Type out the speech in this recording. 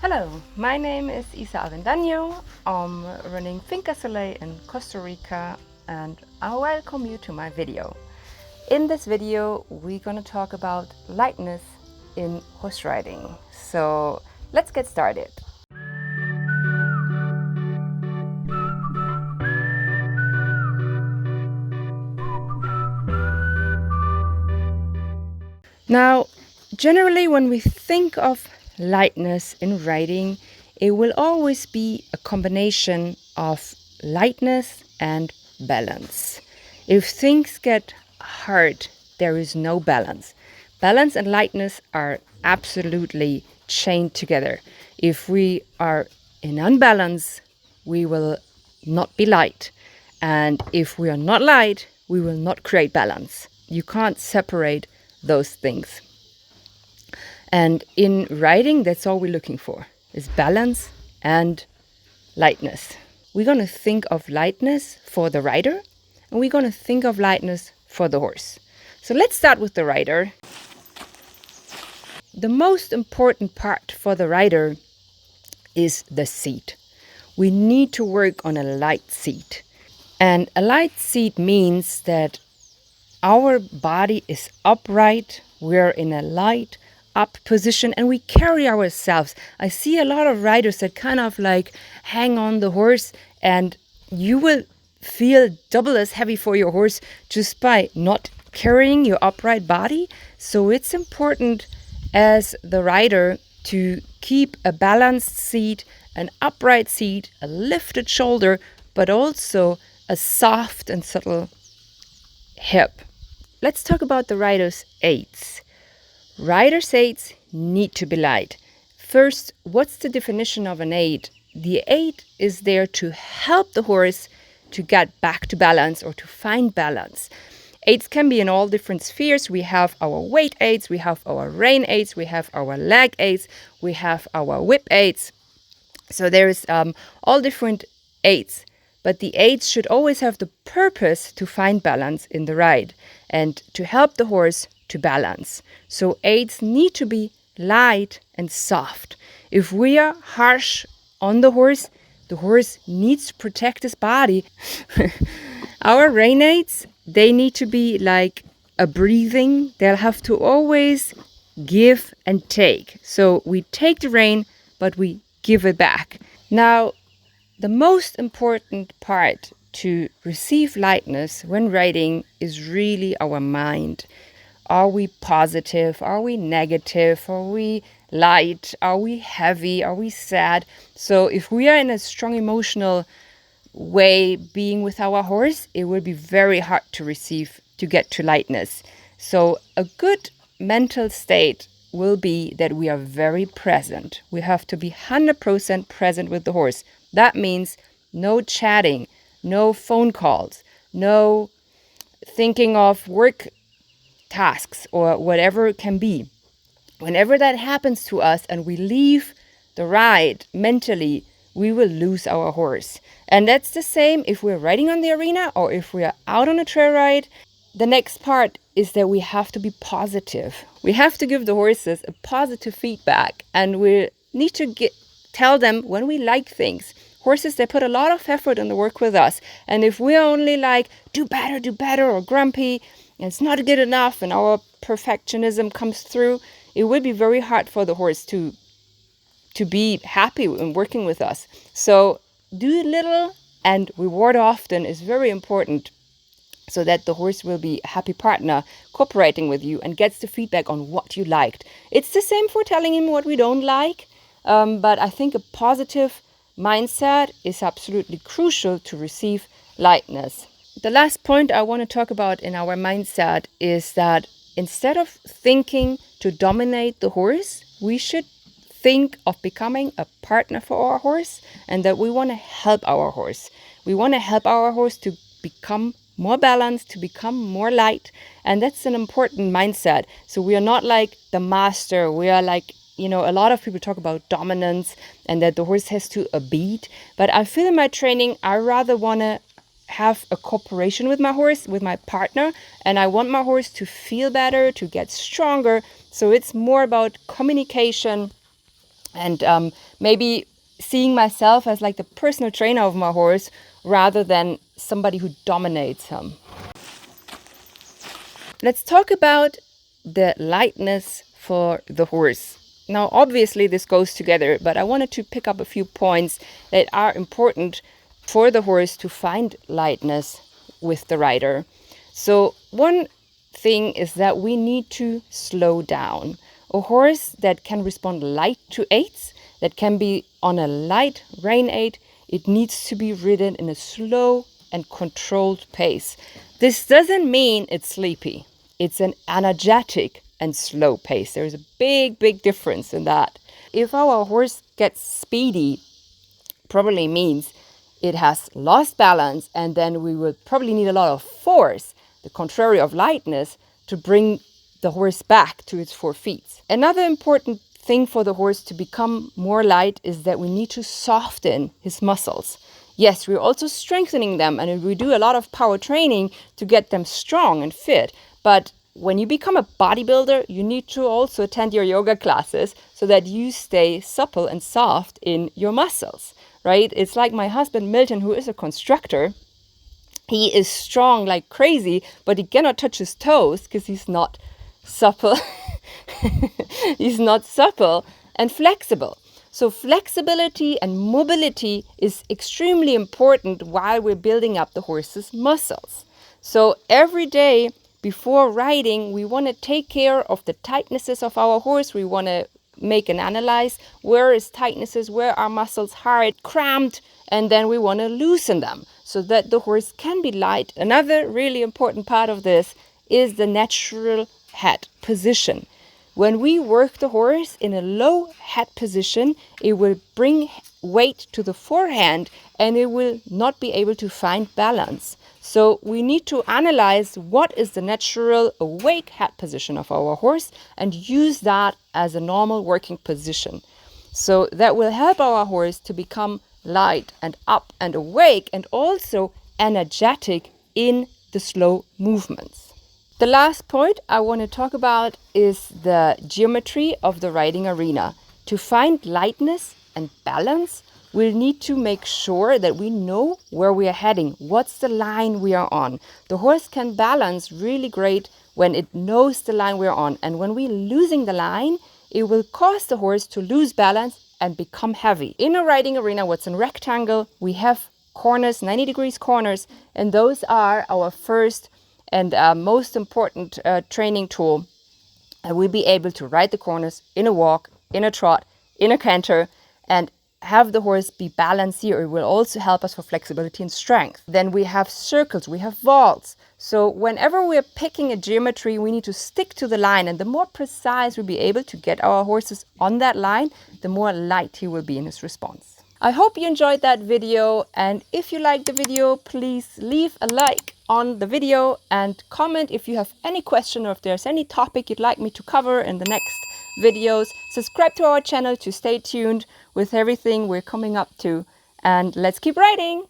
Hello, my name is Isa Avendaño. I'm running Finca Soleil in Costa Rica and I welcome you to my video. In this video we're going to talk about lightness in horse riding. So let's get started. Now, generally when we think of lightness in riding, it will always be a combination of lightness and balance. If things get hard, there is no balance. Balance and lightness are absolutely chained together. If we are in unbalance, we will not be light. And if we are not light, we will not create balance. You can't separate those things. And in riding, that's all we're looking for, is balance and lightness. We're going to think of lightness for the rider, and we're going to think of lightness for the horse. So let's start with the rider. The most important part for the rider is the seat. We need to work on a light seat. And a light seat means that our body is upright, we're in a light up position and we carry ourselves. I see a lot of riders that kind of like hang on the horse, and you will feel double as heavy for your horse just by not carrying your upright body. So it's important as the rider to keep a balanced seat, an upright seat, a lifted shoulder, but also a soft and subtle hip. Let's talk about the rider's aids. Rider's aids need to be light. First, what's the definition of an aid? The aid is there to help the horse to get back to balance or to find balance. Aids can be in all different spheres. We have our weight aids, we have our rein aids, we have our leg aids, we have our whip aids. So there is all different aids. But the aids should always have the purpose to find balance in the ride and to help the horse to balance. So aids need to be light and soft. If we are harsh on the horse needs to protect his body. Our rein aids, they need to be like a breathing. They'll have to always give and take. So we take the rein, but we give it back. Now, the most important part to receive lightness when riding is really our mind. Are we positive? Are we negative? Are we light? Are we heavy? Are we sad? So if we are in a strong emotional way being with our horse, it will be very hard to get to lightness. So a good mental state will be that we are very present. We have to be 100% present with the horse. That means no chatting, no phone calls, no thinking of work tasks or whatever it can be. Whenever that happens to us and we leave the ride mentally, we will lose our horse. And that's the same if we're riding on the arena or if we are out on a trail ride. The next part is that we have to be positive. We have to give the horses a positive feedback, and we need to tell them when we like things. Horses, they put a lot of effort in the work with us. And if we're only like, do better, or grumpy, and it's not good enough, and our perfectionism comes through, it will be very hard for the horse to be happy in working with us. So do little and reward often is very important, so that the horse will be a happy partner cooperating with you and gets the feedback on what you liked. It's the same for telling him what we don't like, but I think a positive mindset is absolutely crucial to receive lightness. The last point I want to talk about in our mindset is that instead of thinking to dominate the horse, we should think of becoming a partner for our horse, and that we want to help our horse. We want to help our horse to become more balanced, to become more light, and that's an important mindset. So we are not like the master. We are like, a lot of people talk about dominance and that the horse has to obede. But I feel in my training, I rather want to have a cooperation with my horse, with my partner, and I want my horse to feel better, to get stronger. So it's more about communication and maybe seeing myself as like the personal trainer of my horse rather than somebody who dominates him. Let's talk about the lightness for the horse. Now, obviously this goes together, but I wanted to pick up a few points that are important for the horse to find lightness with the rider. So one thing is that we need to slow down. A horse that can respond light to aids, that can be on a light rein aid, it needs to be ridden in a slow and controlled pace. This doesn't mean it's sleepy. It's an energetic and slow pace. There's a big difference in that. If our horse gets speedy, probably means it has lost balance, and then we will probably need a lot of force, the contrary of lightness, to bring the horse back to its 4 feet. Another important thing for the horse to become more light is that we need to soften his muscles. Yes, we're also strengthening them, and we do a lot of power training to get them strong and fit. But when you become a bodybuilder, you need to also attend your yoga classes so that you stay supple and soft in your muscles, right? It's like my husband Milton, who is a constructor. He is strong like crazy, but he cannot touch his toes because he's not supple. He's not supple and flexible. So flexibility and mobility is extremely important while we're building up the horse's muscles. So every day before riding, we want to take care of the tightnesses of our horse. We want to make an analyze. Where is tightnesses? Where are muscles hard, cramped? And then we want to loosen them so that the horse can be light. Another really important part of this is the natural head position. When we work the horse in a low head position, it will bring weight to the forehand and it will not be able to find balance. So we need to analyze what is the natural awake head position of our horse and use that as a normal working position. So that will help our horse to become light and up and awake and also energetic in the slow movements. The last point I want to talk about is the geometry of the riding arena. To find lightness and balance, we'll need to make sure that we know where we are heading, what's the line we are on. The horse can balance really great when it knows the line we're on. And when we're losing the line, it will cause the horse to lose balance and become heavy. In a riding arena, what's in rectangle, we have corners, 90 degrees corners, and those are our first and most important training tool. And we'll be able to ride the corners in a walk, in a trot, in a canter, and have the horse be balanced here. It will also help us for flexibility and strength. Then we have circles, we have vaults. So whenever we're picking a geometry, we need to stick to the line, and the more precise we'll be able to get our horses on that line, the more light he will be in his response. I hope you enjoyed that video, and if you liked the video, please leave a like on the video and comment if you have any question or if there's any topic you'd like me to cover in the next videos. Subscribe to our channel to stay tuned with everything we're coming up to, and let's keep riding!